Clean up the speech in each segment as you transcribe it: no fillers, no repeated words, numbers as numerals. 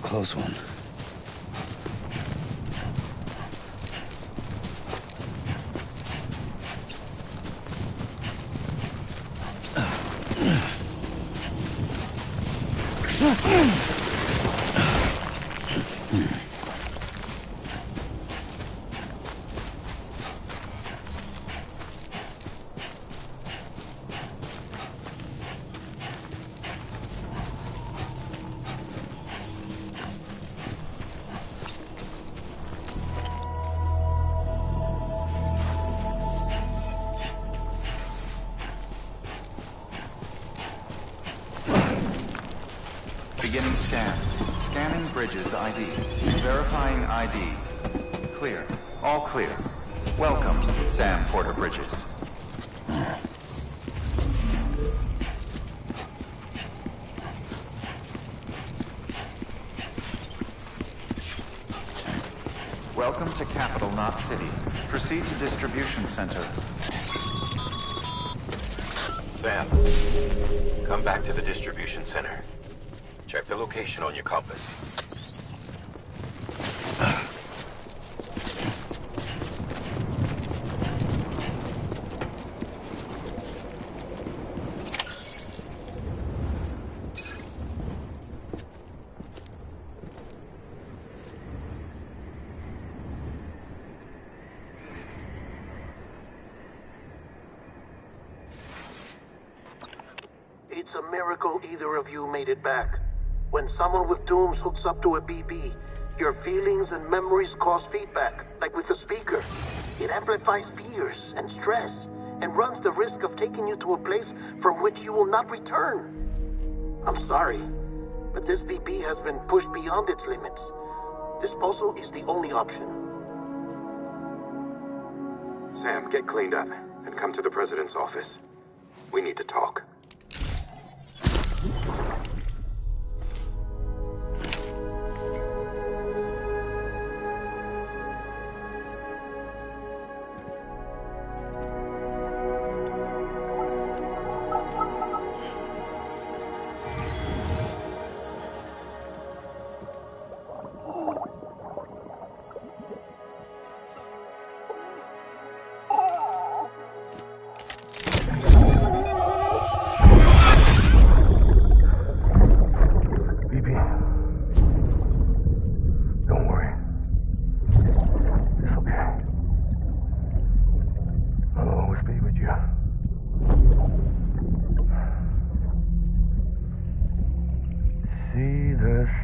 Close one. Beginning scan. Scanning Bridges ID. Verifying ID. Clear. All clear. Welcome, Sam Porter Bridges. Welcome to Capital, not City. Proceed to Distribution Center. Sam, come back to the Distribution Center. Check the location on your compass. It's a miracle either of you made it back. When someone with dooms hooks up to a BB, your feelings and memories cause feedback, like with a speaker. It amplifies fears and stress, and runs the risk of taking you to a place from which you will not return. I'm sorry, but this BB has been pushed beyond its limits. Disposal is the only option. Sam, get cleaned up and come to the President's office. We need to talk.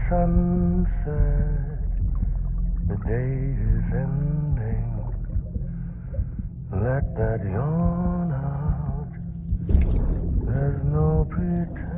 Sunset, the day is ending. Let that yawn out. There's no pretending.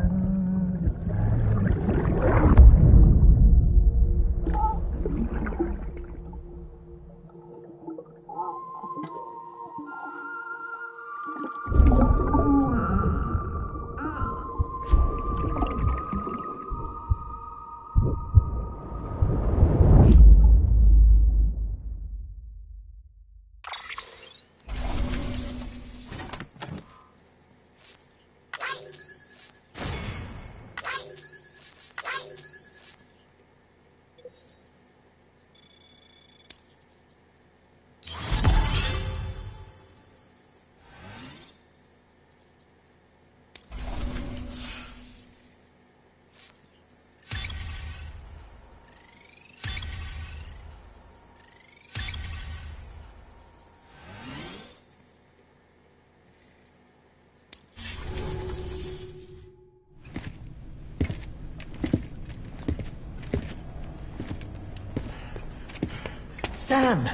Sam,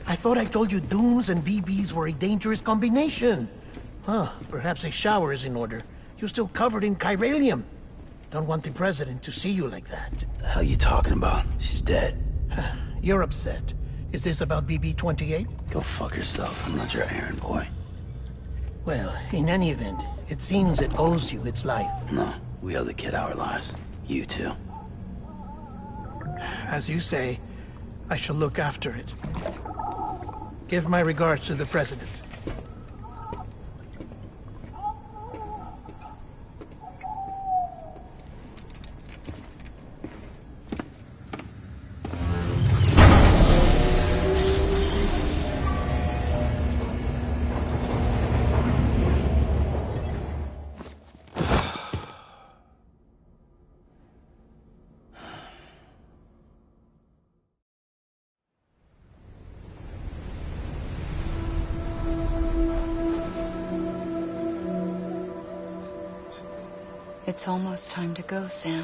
I thought I told you dooms and BBs were a dangerous combination. Huh, perhaps a shower is in order. You're still covered in chiralium. Don't want the President to see you like that. The hell you talking about? She's dead. You're upset. Is this about BB-28? Go fuck yourself. I'm not your errand boy. Well, in any event, it seems it owes you its life. No, we owe the kid our lives. You too. As you say, I shall look after it. Give my regards to the President. It's almost time to go, Sam.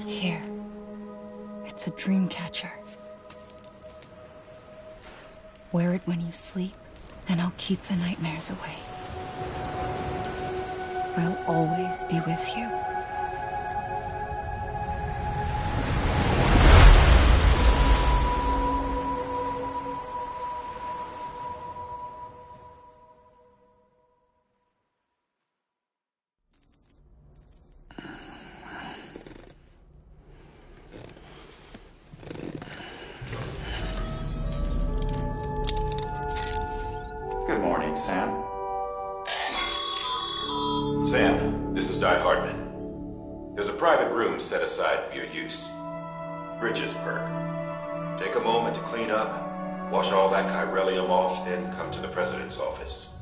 Here. It's a dream catcher. Wear it when you sleep, And I'll keep the nightmares away. I'll always be with you. Good morning, Sam. Sam, this is Di Hartman. There's a private room set aside for your use. Bridges perk. Take a moment to clean up, wash all that chiralium off, then come to the President's office.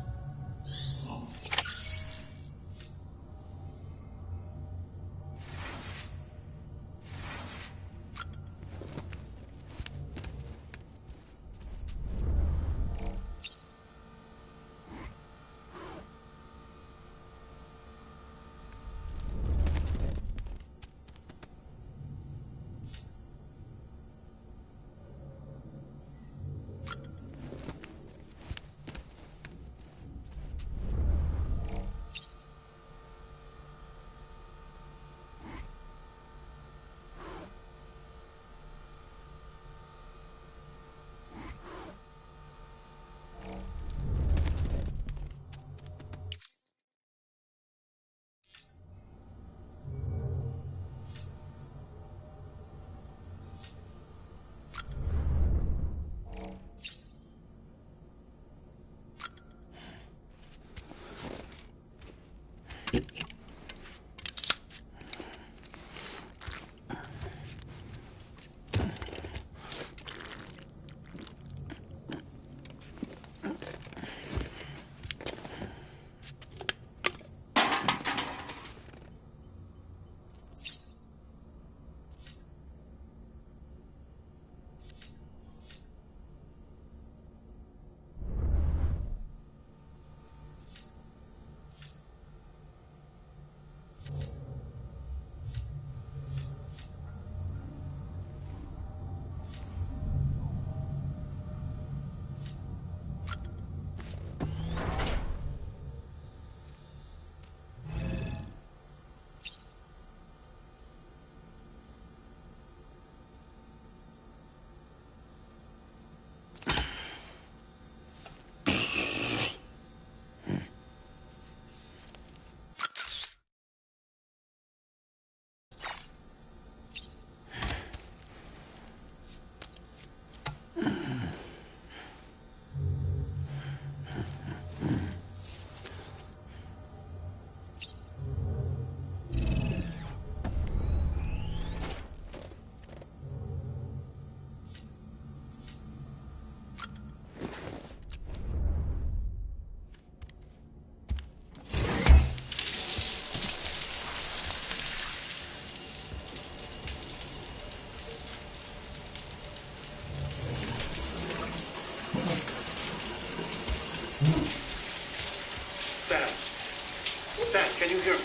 Sam, can you hear me?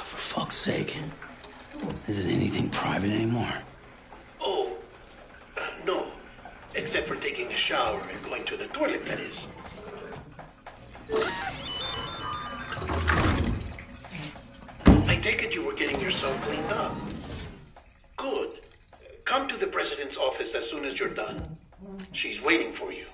For fuck's sake. Isn't anything private anymore? Oh, no. Except for taking a shower and going to the toilet, that is. I take it you were getting yourself cleaned up. Good. Come to the president's office as soon as you're done. She's waiting for you.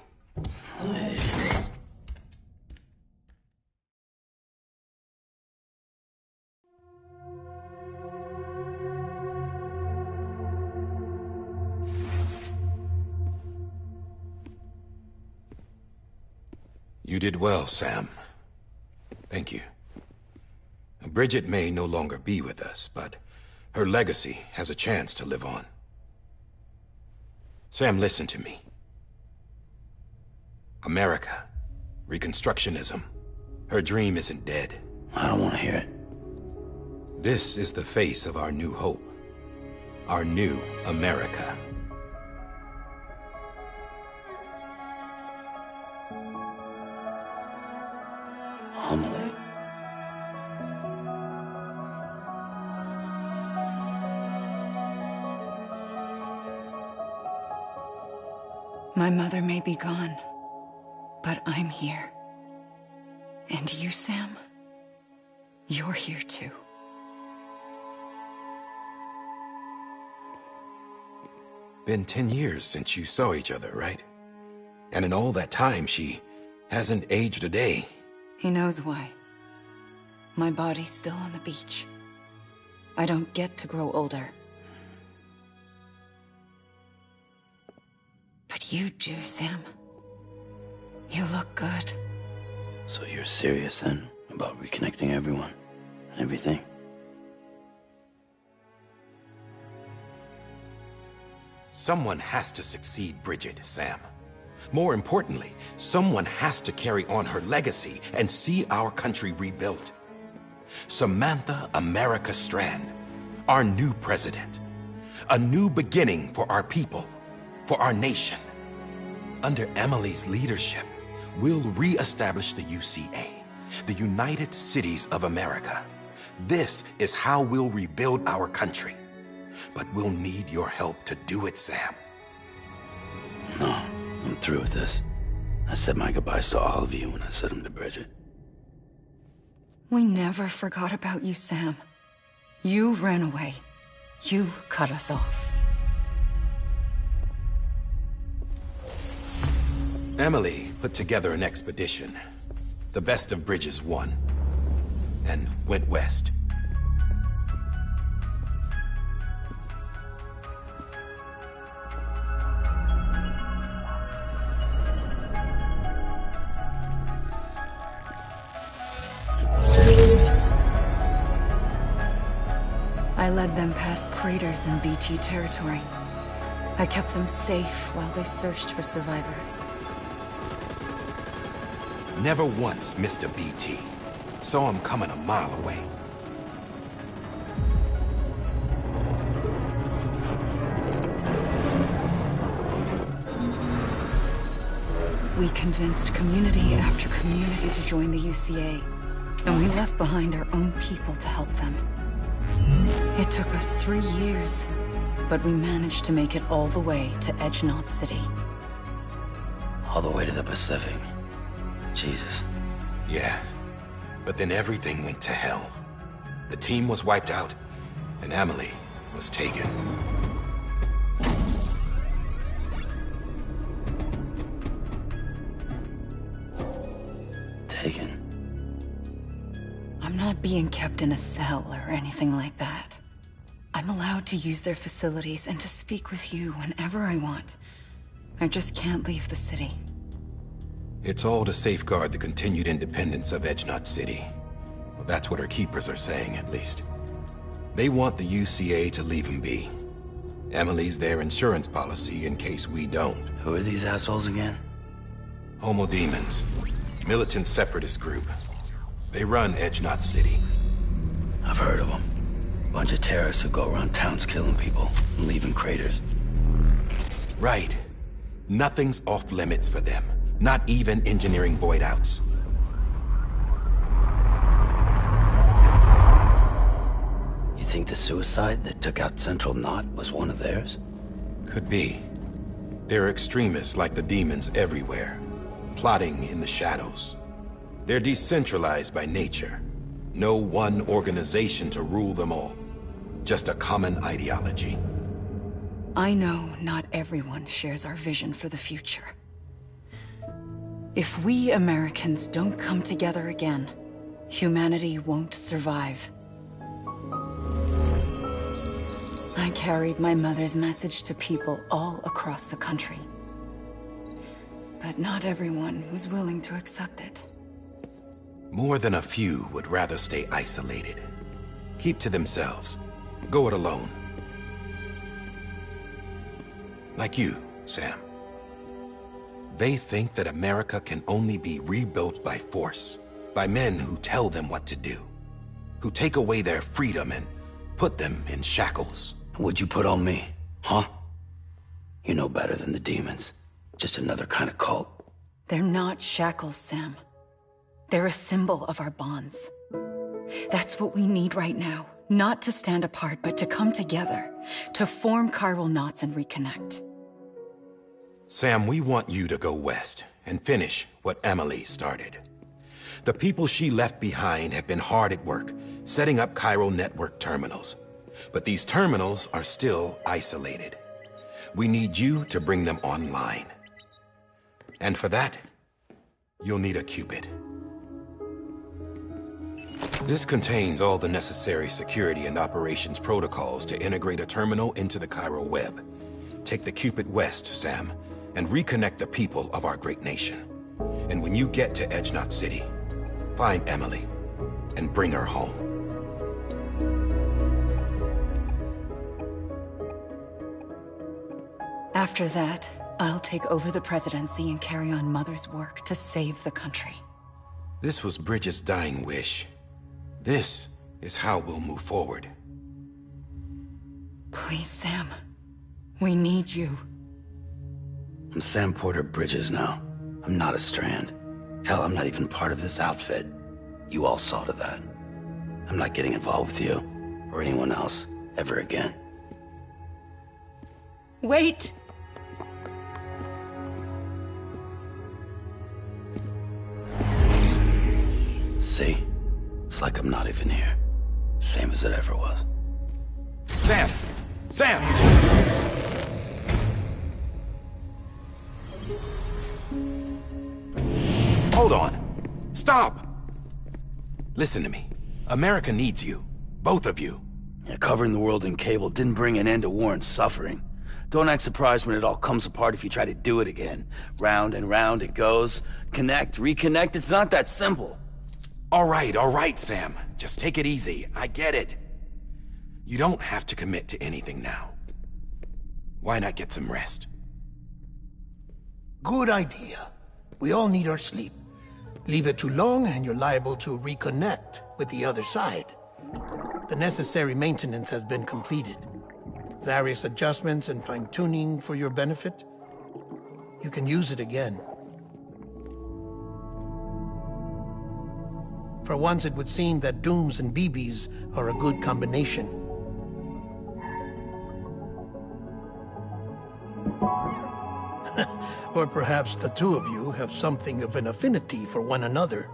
You did well, Sam. Thank you. Bridget may no longer be with us, but her legacy has a chance to live on. Sam, listen to me. America, Reconstructionism, her dream isn't dead. I don't want to hear it. This is the face of our new hope. Our new America. Homily. My mother may be gone, but I'm here. And you, Sam? You're here too. Been 10 years since you saw each other, right? And in all that time, she hasn't aged a day. He knows why. My body's still on the beach. I don't get to grow older. But you do, Sam. You look good. So you're serious then about reconnecting everyone and everything? Someone has to succeed Bridget, Sam. More importantly, someone has to carry on her legacy and see our country rebuilt. Samantha America Strand, our new president. A new beginning for our people, for our nation. Under Emily's leadership, we'll re-establish the UCA, the United Cities of America. This is how we'll rebuild our country. But we'll need your help to do it, Sam. No, I'm through with this. I said my goodbyes to all of you when I said them to Bridget. We never forgot about you, Sam. You ran away. You cut us off. Emily put together an expedition. The best of Bridges won. And went west. I led them past craters in BT territory. I kept them safe while they searched for survivors. Never once missed a BT. Saw him coming a mile away. We convinced community after community to join the UCA, and we left behind our own people to help them. It took us 3 years, but we managed to make it all the way to Edgenot City. All the way to the Pacific. Jesus. Yeah, but then everything went to hell. The team was wiped out, and Emily was taken. Taken? I'm not being kept in a cell or anything like that. I'm allowed to use their facilities and to speak with you whenever I want. I just can't leave the city. It's all to safeguard the continued independence of Edgenot City. Well, that's what our keepers are saying, at least. They want the UCA to leave him be. Emily's their insurance policy in case we don't. Who are these assholes again? Homo Demons. Militant separatist group. They run Edgenot City. I've heard of them. Bunch of terrorists who go around towns killing people and leaving craters. Right. Nothing's off limits for them. Not even engineering void outs. You think the suicide that took out Central Knot was one of theirs? Could be. There are extremists like the demons everywhere, plotting in the shadows. They're decentralized by nature. No one organization to rule them all. Just a common ideology. I know not everyone shares our vision for the future. If we Americans don't come together again, humanity won't survive. I carried my mother's message to people all across the country. But not everyone was willing to accept it. More than a few would rather stay isolated. Keep to themselves. Go it alone. Like you, Sam. They think that America can only be rebuilt by force, by men who tell them what to do, who take away their freedom and put them in shackles. What'd you put on me, huh? You know better than the demons. Just another kind of cult. They're not shackles, Sam. They're a symbol of our bonds. That's what we need right now. Not to stand apart, but to come together, to form chiral knots and reconnect. Sam, we want you to go west and finish what Emily started. The people she left behind have been hard at work, setting up Chiral network terminals. But these terminals are still isolated. We need you to bring them online. And for that, you'll need a Cupid. This contains all the necessary security and operations protocols to integrate a terminal into the Chiral web. Take the Cupid west, Sam, and reconnect the people of our great nation. And when you get to Edge Knot City, find Emily and bring her home. After that, I'll take over the presidency and carry on Mother's work to save the country. This was Bridget's dying wish. This is how we'll move forward. Please, Sam. We need you. I'm Sam Porter Bridges now. I'm not a Strand. Hell, I'm not even part of this outfit. You all saw to that. I'm not getting involved with you, or anyone else, ever again. Wait! See? It's like I'm not even here. Same as it ever was. Sam! Sam! Hold on. Stop! Listen to me. America needs you. Both of you. Yeah, covering the world in cable didn't bring an end to war and suffering. Don't act surprised when it all comes apart if you try to do it again. Round and round it goes. Connect, reconnect, it's not that simple. All right, Sam. Just take it easy. I get it. You don't have to commit to anything now. Why not get some rest? Good idea. We all need our sleep. Leave it too long and you're liable to reconnect with the other side. The necessary maintenance has been completed. Various adjustments and fine-tuning for your benefit. You can use it again. For once, it would seem that Dooms and BBs are a good combination. Or perhaps the two of you have something of an affinity for one another.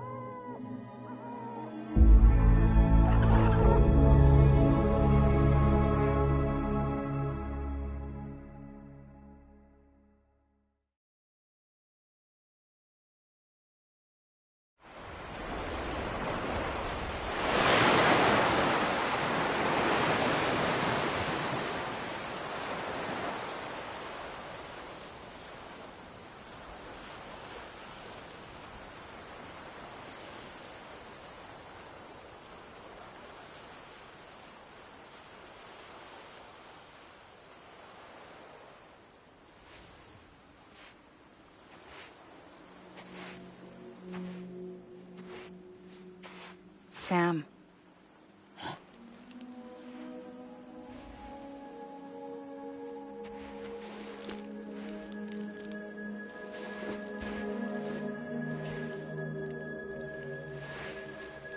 Sam.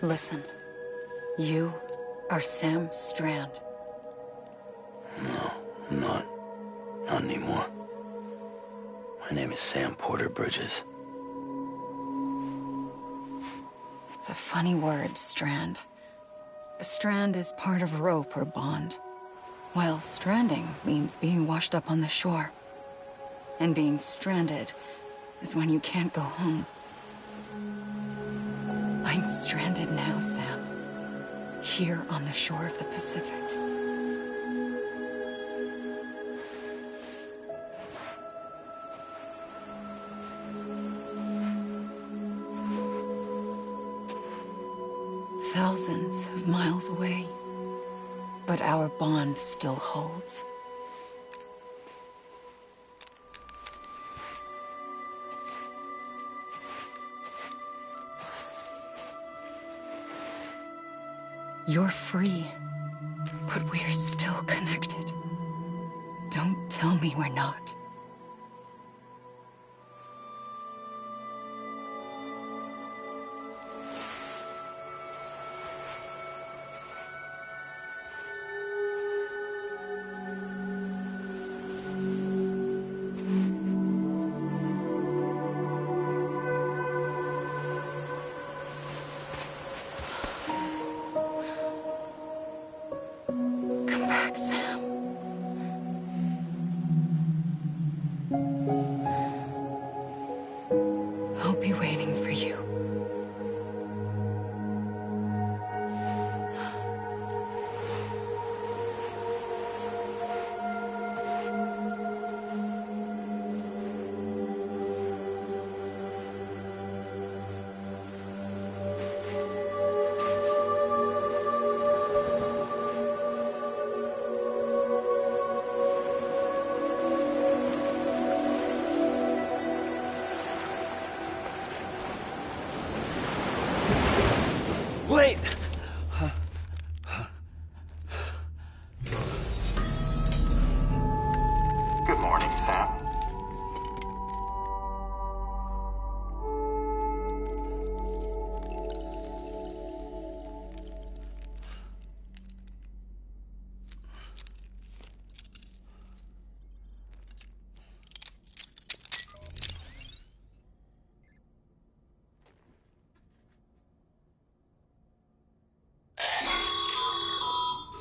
Listen. You are Sam Strand. No, I'm not. Not anymore. My name is Sam Porter Bridges. It's a funny word, Strand. A strand is part of rope or bond, while stranding means being washed up on the shore. And being stranded is when you can't go home. I'm stranded now, Sam. Here on the shore of the Pacific. Thousands of miles away, but our bond still holds. You're free, but we're still connected. Don't tell me we're not.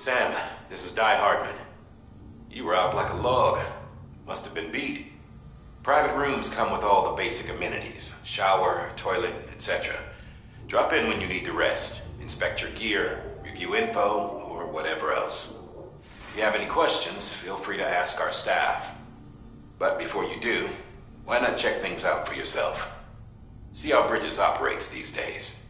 Sam, this is Die Hardman. You were out like a log. Must have been beat. Private rooms come with all the basic amenities. Shower, toilet, etc. Drop in when you need to rest. Inspect your gear, review info, or whatever else. If you have any questions, feel free to ask our staff. But before you do, why not check things out for yourself? See how Bridges operates these days.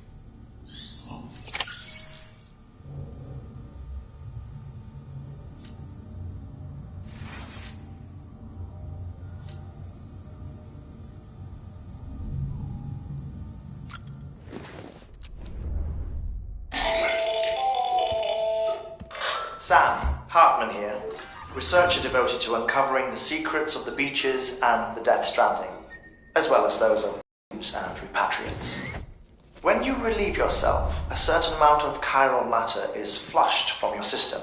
Sam, Hartman here, researcher devoted to uncovering the secrets of the beaches and the Death Stranding, as well as those of dreams and repatriates. When you relieve yourself, a certain amount of chiral matter is flushed from your system.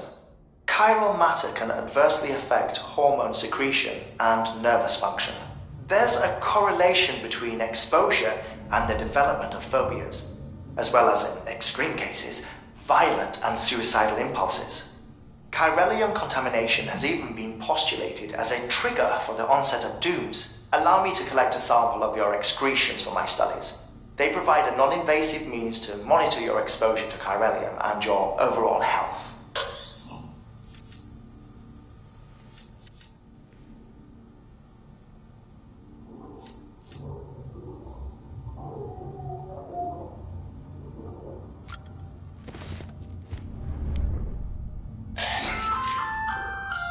Chiral matter can adversely affect hormone secretion and nervous function. There's a correlation between exposure and the development of phobias, as well as, in extreme cases, violent and suicidal impulses. Chiralium contamination has even been postulated as a trigger for the onset of dooms. Allow me to collect a sample of your excretions for my studies. They provide a non-invasive means to monitor your exposure to chiralium and your overall health.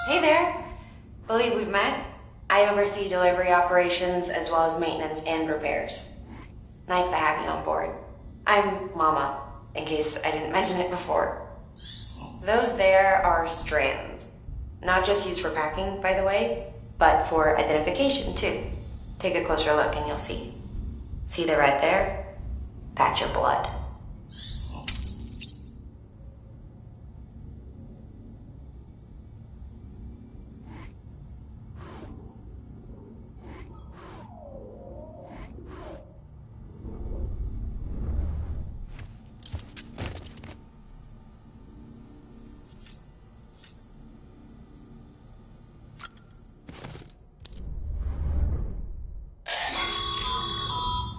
Hey there! Believe we've met. I oversee delivery operations as well as maintenance and repairs. Nice to have you on board. I'm Mama, in case I didn't mention it before. Those there are strands. Not just used for packing, by the way, but for identification too. Take a closer look and you'll see. See the red there? That's your blood.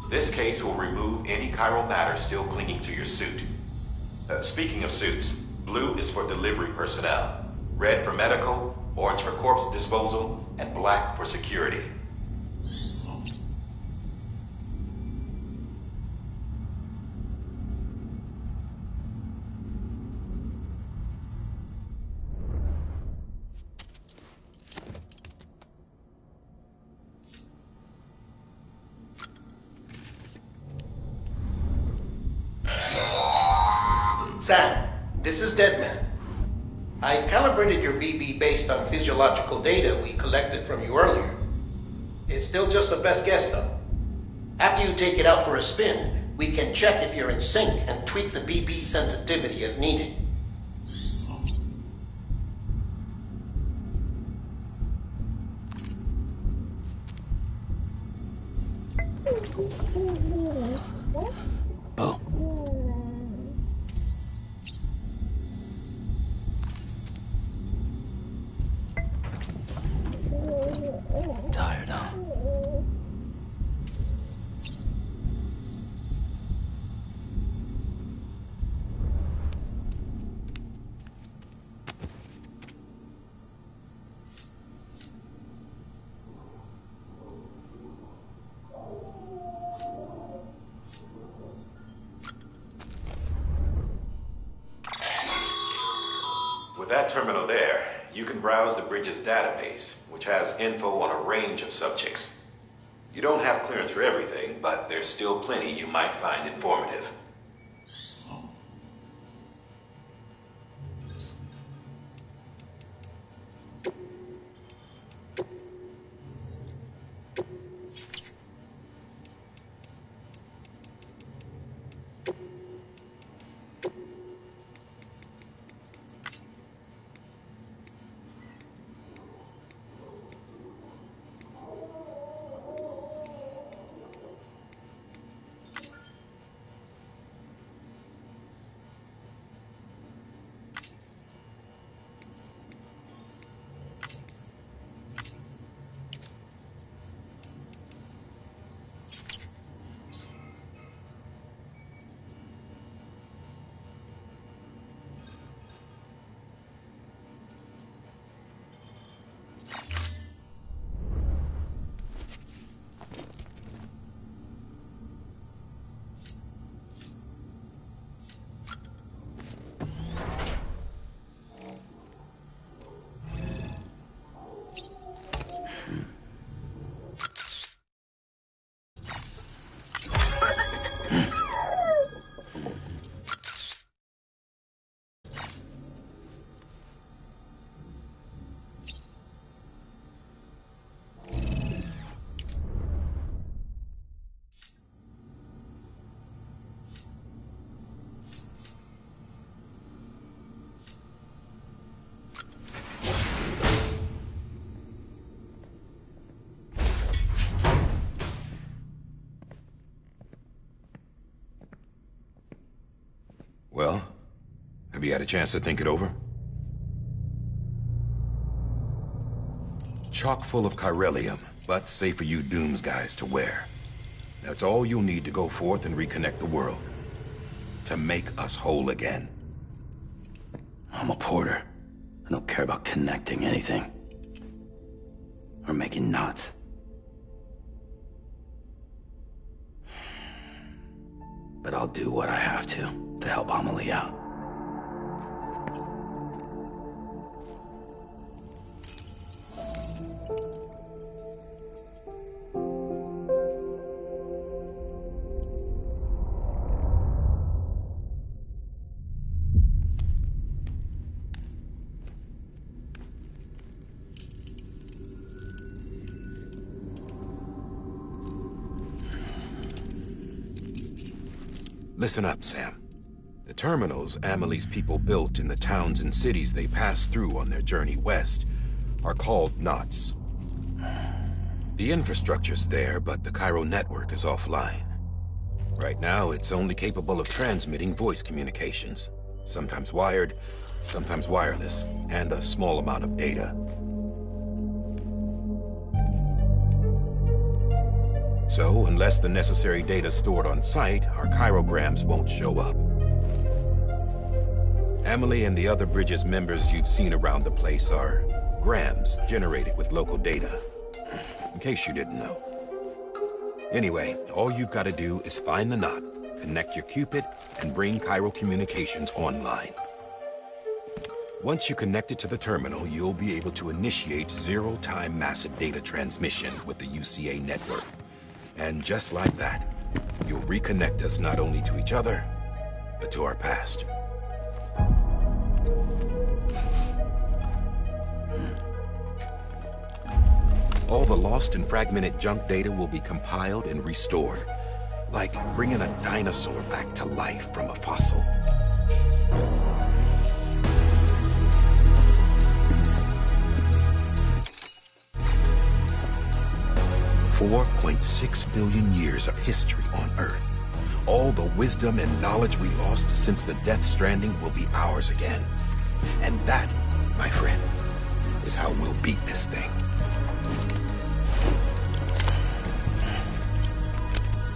This case will remove any chiral matter still clinging to your suit. Speaking of suits, blue is for delivery personnel, red for medical, orange for corpse disposal, and black for security. Sam, this is Deadman. I calibrated your BB based on physiological data we collected from you earlier. It's still just a best guess, though. After you take it out for a spin, we can check if you're in sync and tweak the BB sensitivity as needed. Bo. Tired, huh? With that terminal there, you can browse the Bridges database, which has info on a range of subjects. You don't have clearance for everything, but there's still plenty you might find informative. Have you had a chance to think it over? Chock full of chiralium, but safe for you Dooms guys to wear. That's all you'll need to go forth and reconnect the world. To make us whole again. I'm a porter. I don't care about connecting anything. Or making knots. But I'll do what I have to help Amelie out. Listen up, Sam. The terminals Amelie's people built in the towns and cities they passed through on their journey west are called knots. The infrastructure's there, but the Cairo network is offline. Right now, it's only capable of transmitting voice communications, sometimes wired, sometimes wireless, and a small amount of data. So, unless the necessary data's stored on site, our chirograms won't show up. Amelie and the other Bridges members you've seen around the place are grams generated with local data. In case you didn't know. Anyway, all you've got to do is find the knot, connect your Cupid, and bring Cairo communications online. Once you connect it to the terminal, you'll be able to initiate zero-time massive data transmission with the UCA network. And just like that, you'll reconnect us not only to each other, but to our past. All the lost and fragmented junk data will be compiled and restored, like bringing a dinosaur back to life from a fossil. 4.6 billion years of history on Earth. All the wisdom and knowledge we lost since the Death Stranding will be ours again. And that, my friend, is how we'll beat this thing.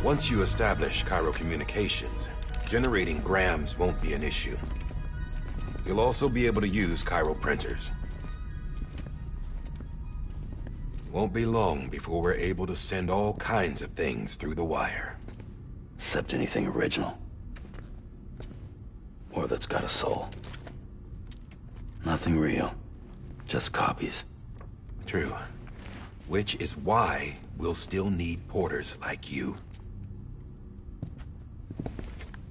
Once you establish Cairo communications, generating grams won't be an issue. You'll also be able to use Cairo printers. Won't be long before we're able to send all kinds of things through the wire. Except anything original. Or that's got a soul. Nothing real. Just copies. True. Which is why we'll still need porters like you.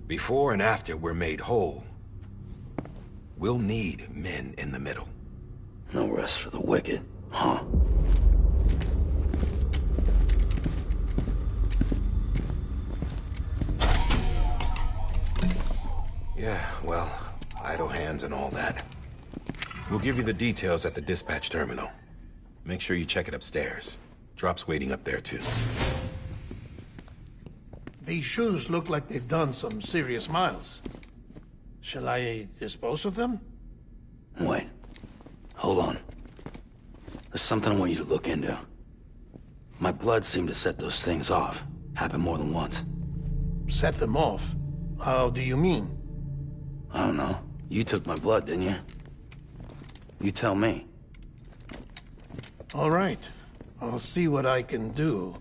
Before and after we're made whole, we'll need men in the middle. No rest for the wicked, huh? Yeah, well, idle hands and all that. We'll give you the details at the dispatch terminal. Make sure you check it upstairs. Drop's waiting up there, too. These shoes look like they've done some serious miles. Shall I dispose of them? Wait. Hold on. There's something I want you to look into. My blood seemed to set those things off. Happened more than once. Set them off? How do you mean? I don't know. You took my blood, didn't you? You tell me. All right. I'll see what I can do.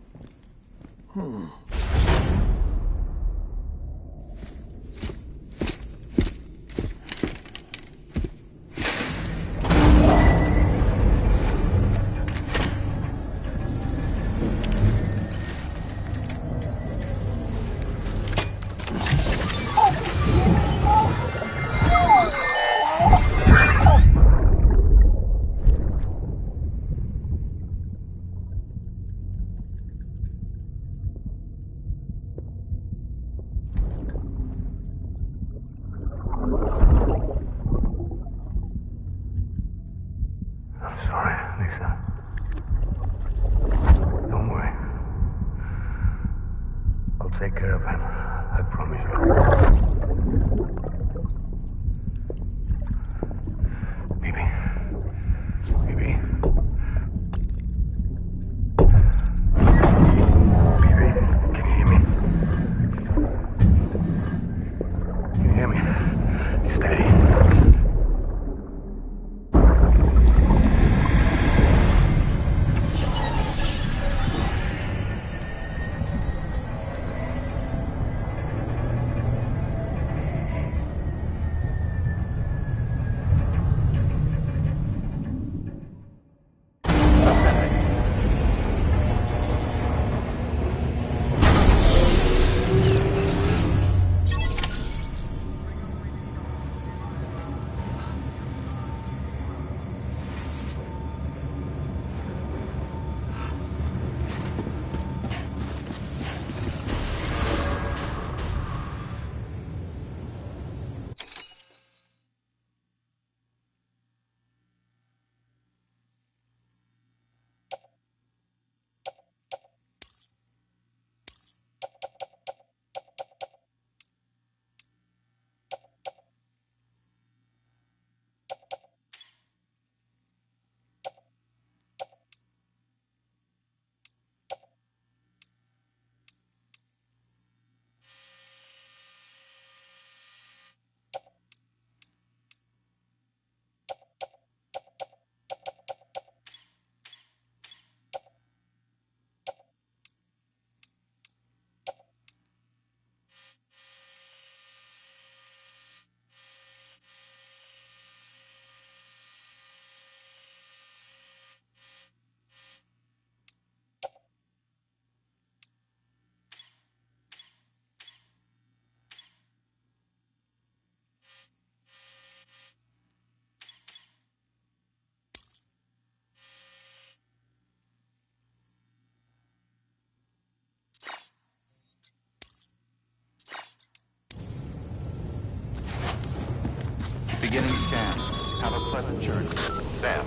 Beginning scan. Have a pleasant journey. Sam,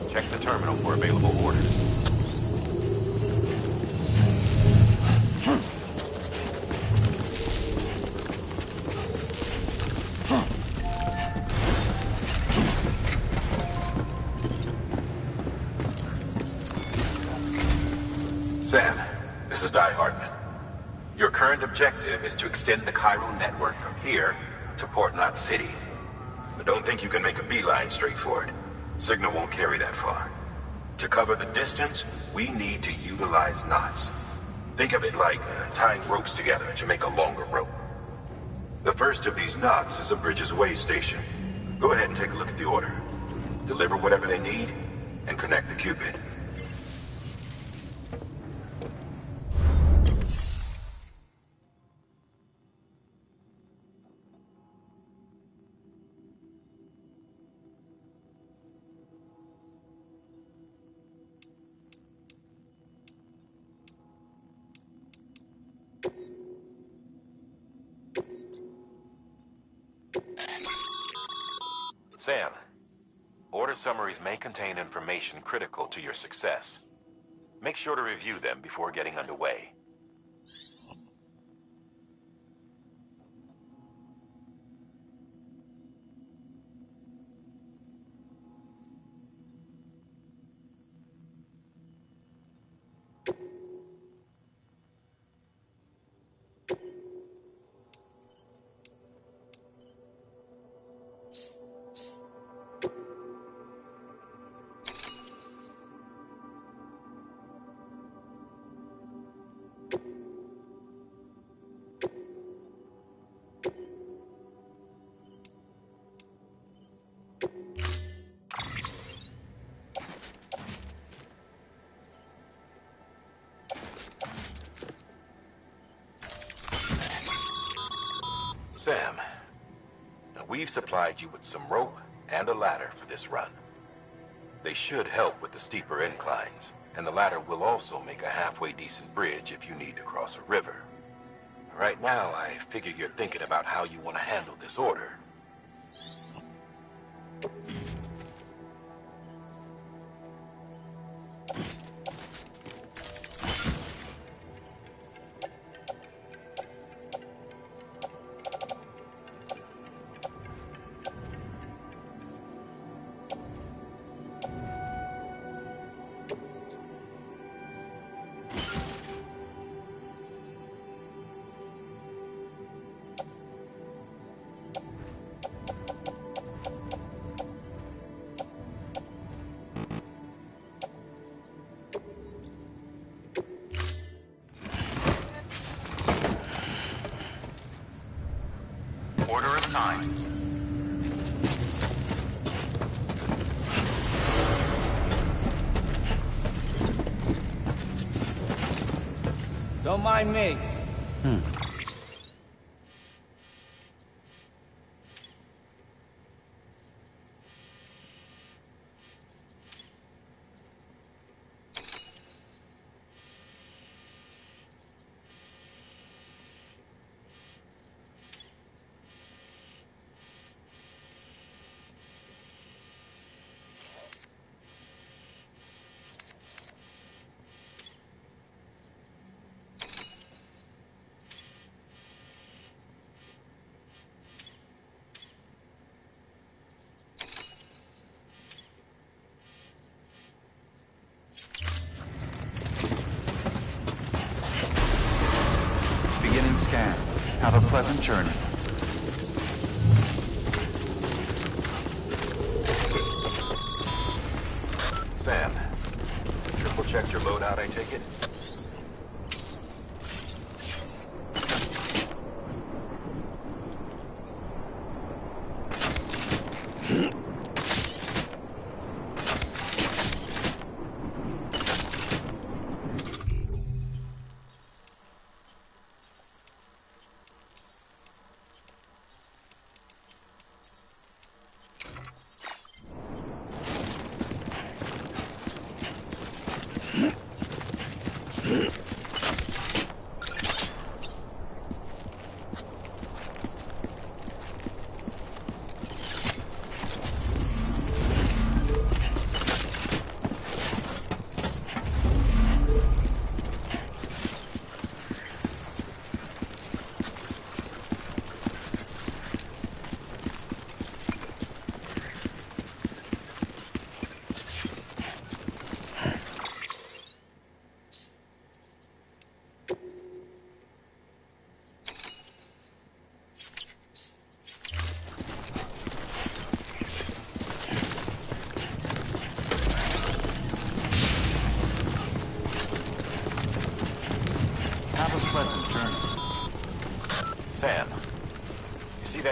check the terminal for available orders. Sam, this is Hartman. Your current objective is to extend the Cairo network from here to Port Knot City. But don't think you can make a beeline straight for it. Signal won't carry that far. To cover the distance, we need to utilize knots. Think of it like tying ropes together to make a longer rope. The first of these knots is a Bridges way station. Go ahead and take a look at the order. Deliver whatever they need, and connect the Cupid. Sam, order summaries may contain information critical to your success. Make sure to review them before getting underway. Sam, now we've supplied you with some rope and a ladder for this run. They should help with the steeper inclines, and the ladder will also make a halfway decent bridge if you need to cross a river. Right now, I figure you're thinking about how you want to handle this order. Order assigned. Don't mind me. Beginning scan. Have a pleasant journey. Sam, triple checked your loadout, I take it?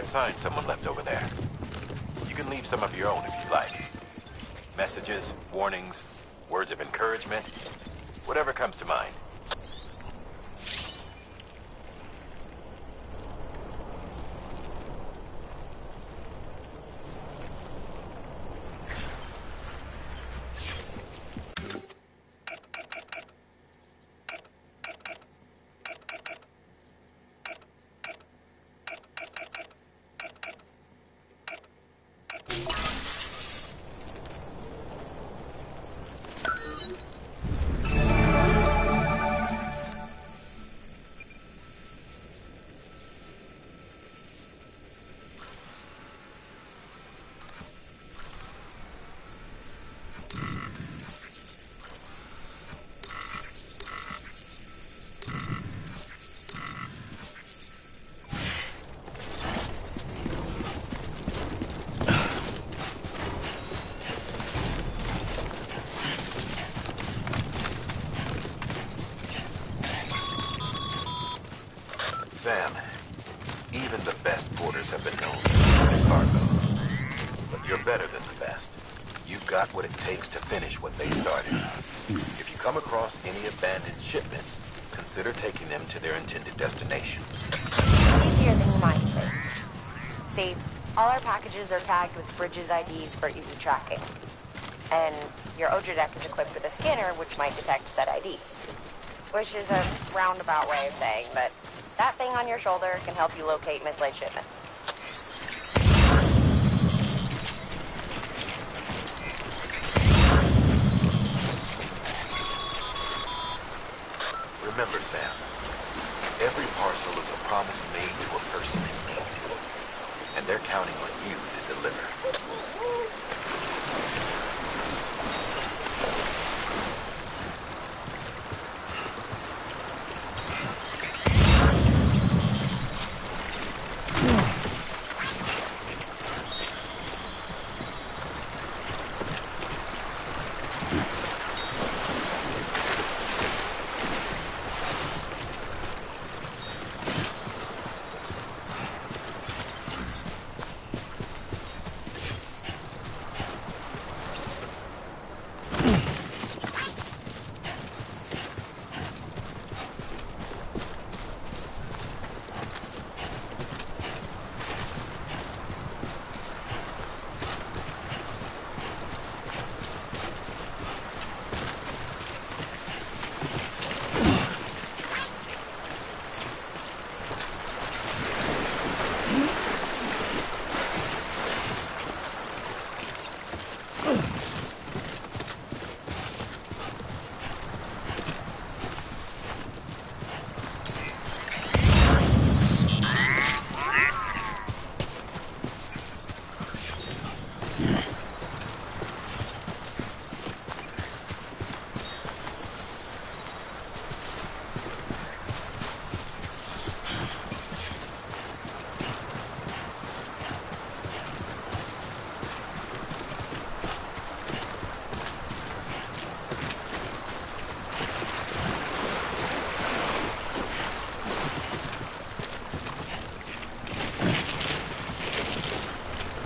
that sign someone left over there. You can leave some of your own if you like. Messages, warnings, words of encouragement, whatever comes to mind. Sam, even the best porters have been known to steal cargo. But you're better than the best. You've got what it takes to finish what they started. If you come across any abandoned shipments, consider taking them to their intended destination. Easier than you might think. See, all our packages are tagged with Bridges IDs for easy tracking. And your Odra deck is equipped with a scanner which might detect said IDs. Which is a roundabout way of saying that that thing on your shoulder can help you locate mislaid shipments. Remember, Sam, every parcel is a promise made to a person in need. And they're counting on you to deliver.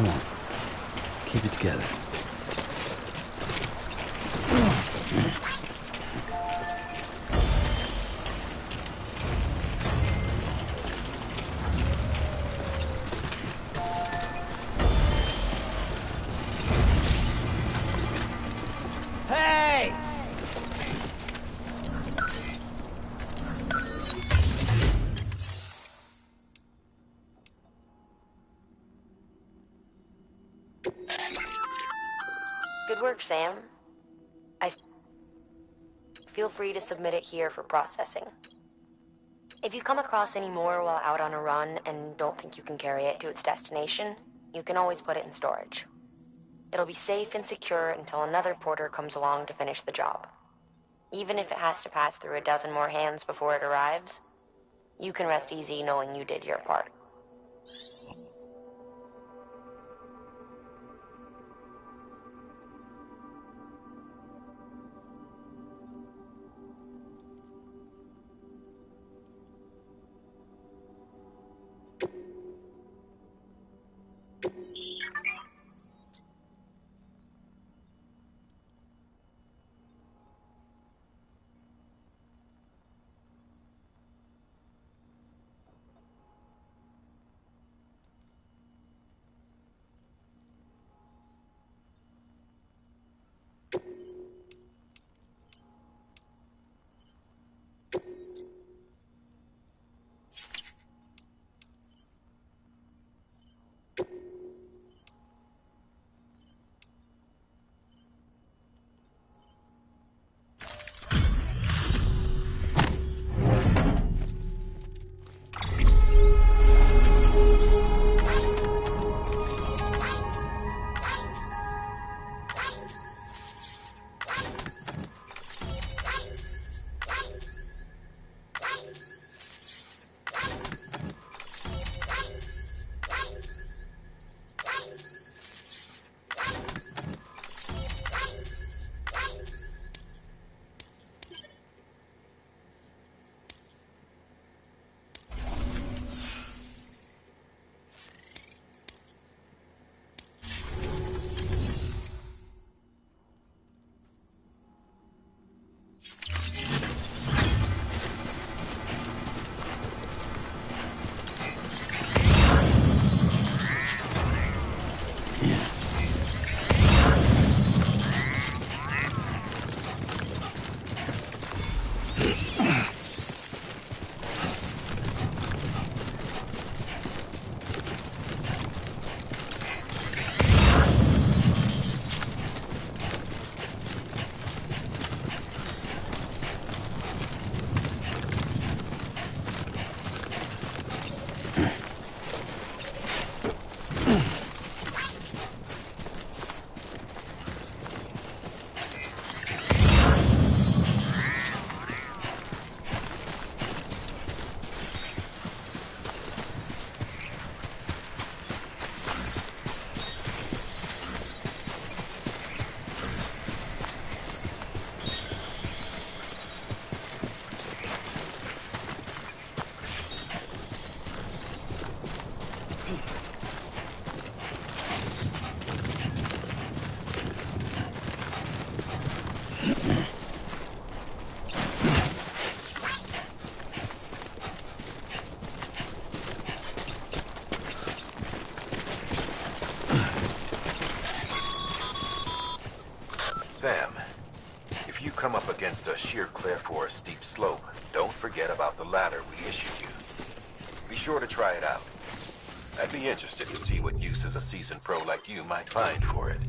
Come on. Keep it together. Hey! Good work, Sam. Feel free to submit it here for processing. If you come across any more while out on a run and don't think you can carry it to its destination, you can always put it in storage. It'll be safe and secure until another porter comes along to finish the job. Even if it has to pass through a dozen more hands before it arrives, you can rest easy knowing you did your part. Sam, if you come up against a sheer cliff or a steep slope, don't forget about the ladder we issued you. Be sure to try it out. I'd be interested to see what uses a seasoned pro like you might find for it.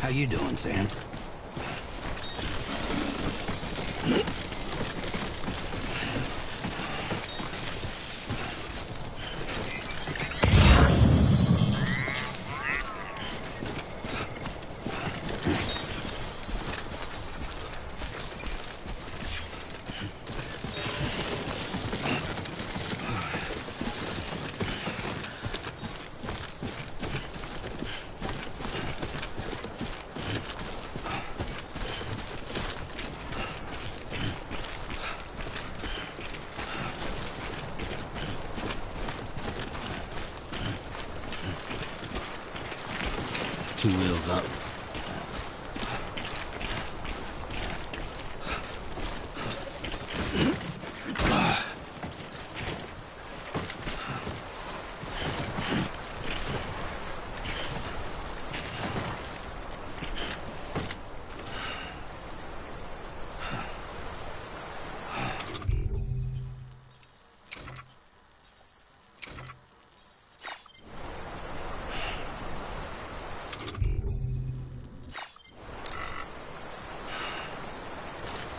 How you doing, Sam? Two wheels up.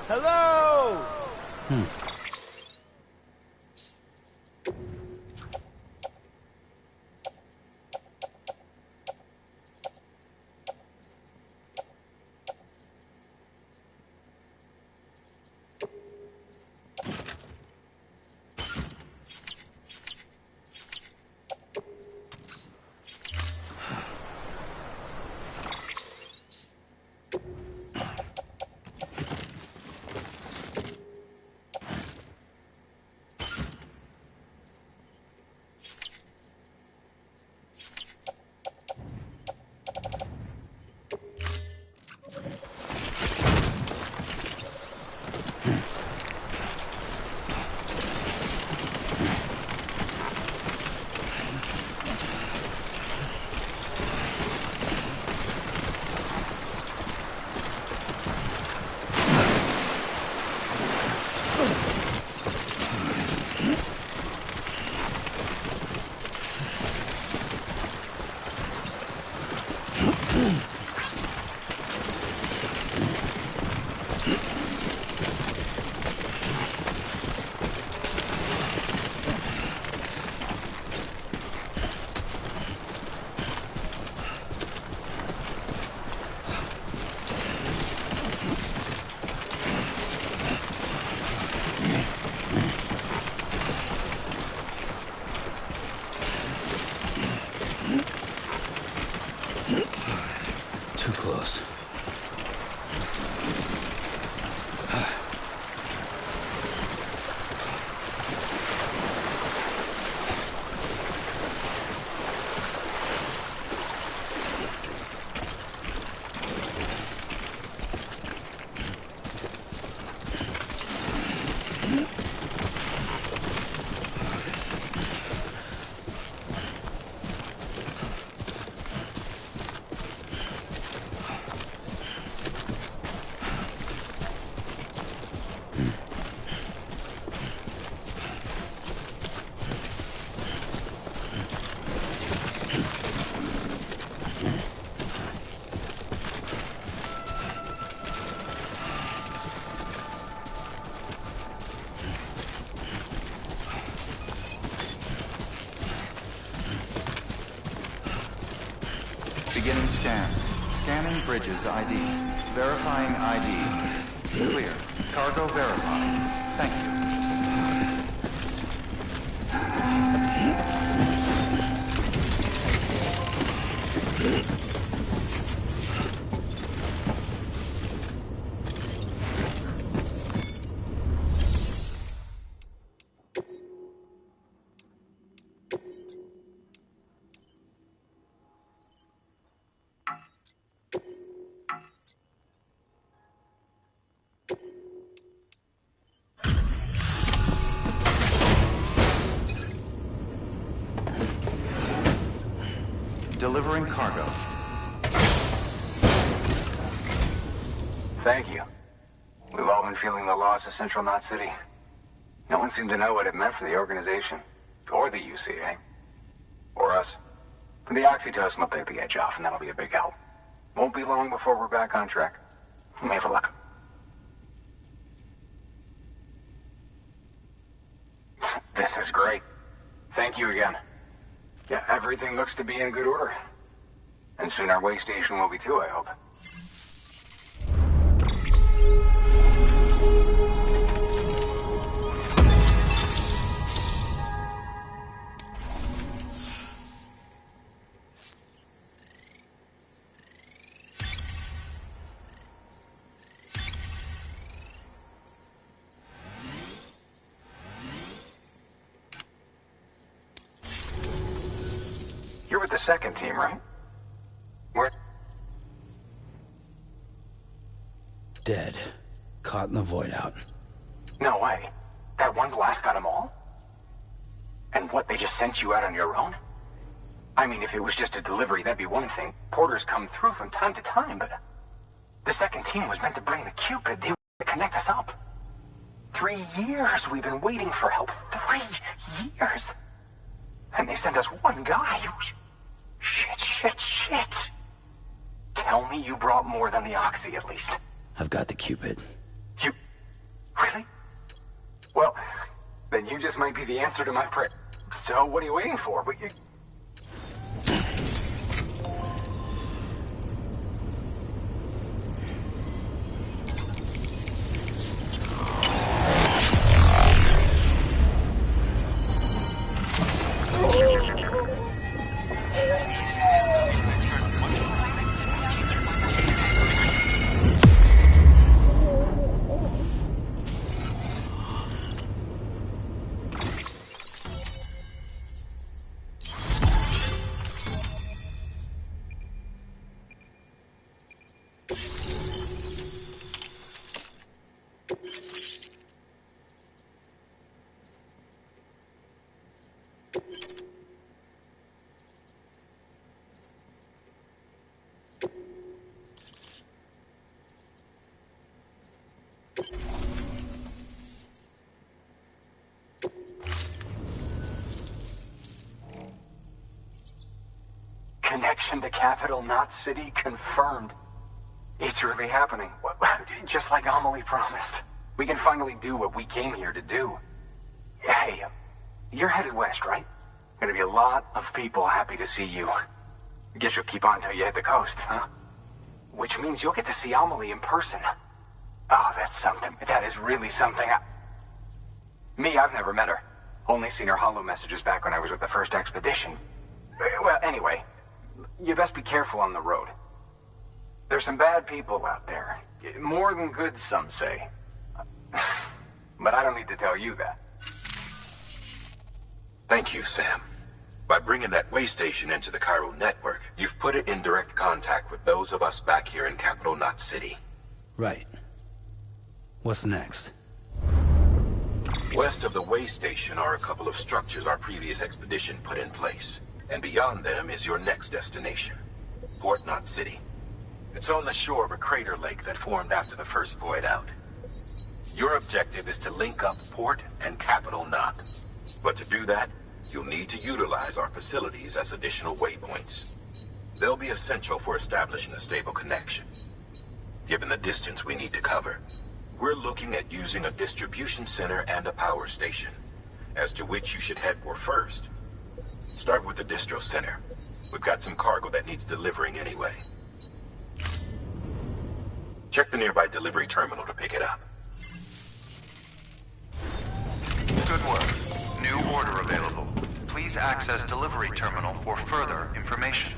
Hello! Too close. Beginning scan. Scanning bridges ID. Verifying ID. Clear. Cargo verified. Thank you. Delivering cargo. Thank you. We've all been feeling the loss of Central Knot City. No one seemed to know what it meant for the organization. Or the UCA. Or us. The oxytocin will take the edge off, and that'll be a big help. Won't be long before we're back on track. Let me have a look. This is great. Thank you again. Yeah, everything looks to be in good order. And soon our way station will be too, I hope. You're with the second team, right? Where? Dead. Caught in the void out. No way. That one blast got them all? And what, they just sent you out on your own? I mean, if it was just a delivery, that'd be one thing. Porters come through from time to time, but... The second team was meant to bring the Cupid. They were to connect us up. 3 years we've been waiting for help. 3 years! And they sent us one guy who's... Shit. Tell me you brought more than the Oxy, at least. I've got the Cupid. You... Really? Well, then you just might be the answer to my prayer. So what are you waiting for? Connection to Capital Knot City confirmed. It's really happening. Just like Amelie promised. We can finally do what we came here to do. Hey, you're headed west, right? Gonna be a lot of people happy to see you. Guess you'll keep on till you hit the coast, huh? Which means you'll get to see Amelie in person. Oh, that's something. That is really something. I've never met her. Only seen her holo messages back when I was with the first expedition. Well, anyway, you best be careful on the road. There's some bad people out there. More than good, some say. But I don't need to tell you that. Thank you, Sam. By bringing that way station into the Cairo network, you've put it in direct contact with those of us back here in Capital Knot City. Right. What's next? West of the way station are a couple of structures our previous expedition put in place. And beyond them is your next destination, Port Knot City. It's on the shore of a crater lake that formed after the first void out. Your objective is to link up Port and Capital Knot. But to do that, you'll need to utilize our facilities as additional waypoints. They'll be essential for establishing a stable connection. Given the distance we need to cover, we're looking at using a distribution center and a power station, as to which you should head for first. Start with the distro center. We've got some cargo that needs delivering anyway. Check the nearby delivery terminal to pick it up. Good work. New order available. Please access delivery terminal for further information.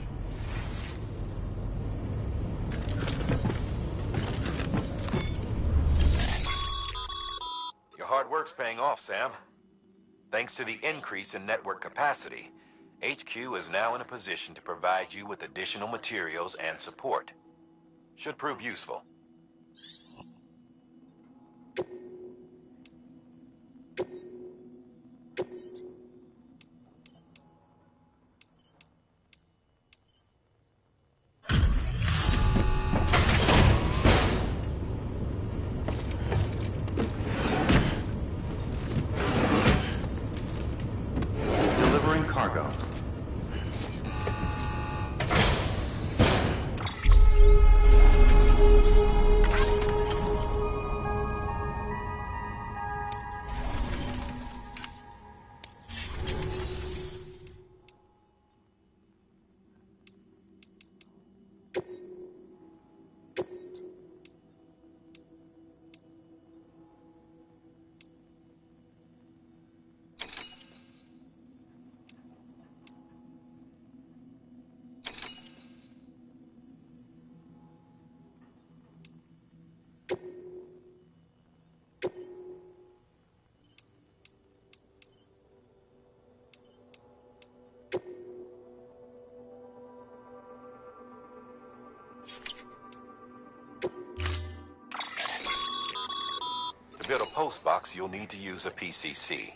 Your hard work's paying off, Sam. Thanks to the increase in network capacity, HQ is now in a position to provide you with additional materials and support. Should prove useful. cargo. To build a post box, you'll need to use a PCC.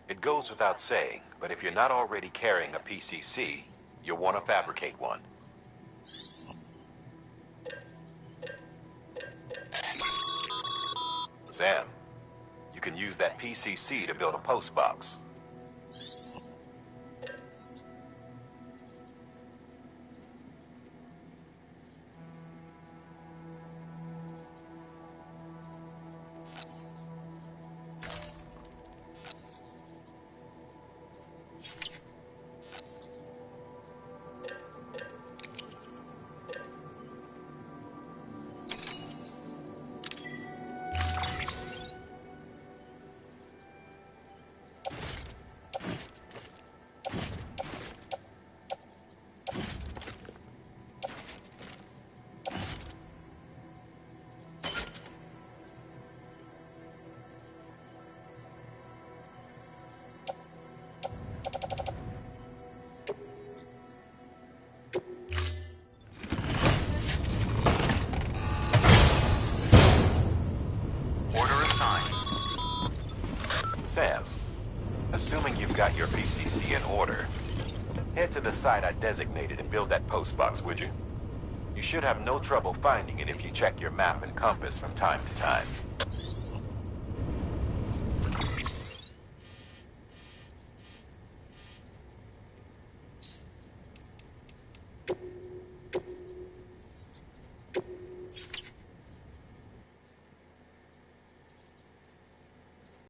It goes without saying, but if you're not already carrying a PCC, you'll want to fabricate one. Sam, you can use that PCC to build a post box. Sam, assuming you've got your PCC in order, head to the site I designated and build that post box, would you? You should have no trouble finding it if you check your map and compass from time to time.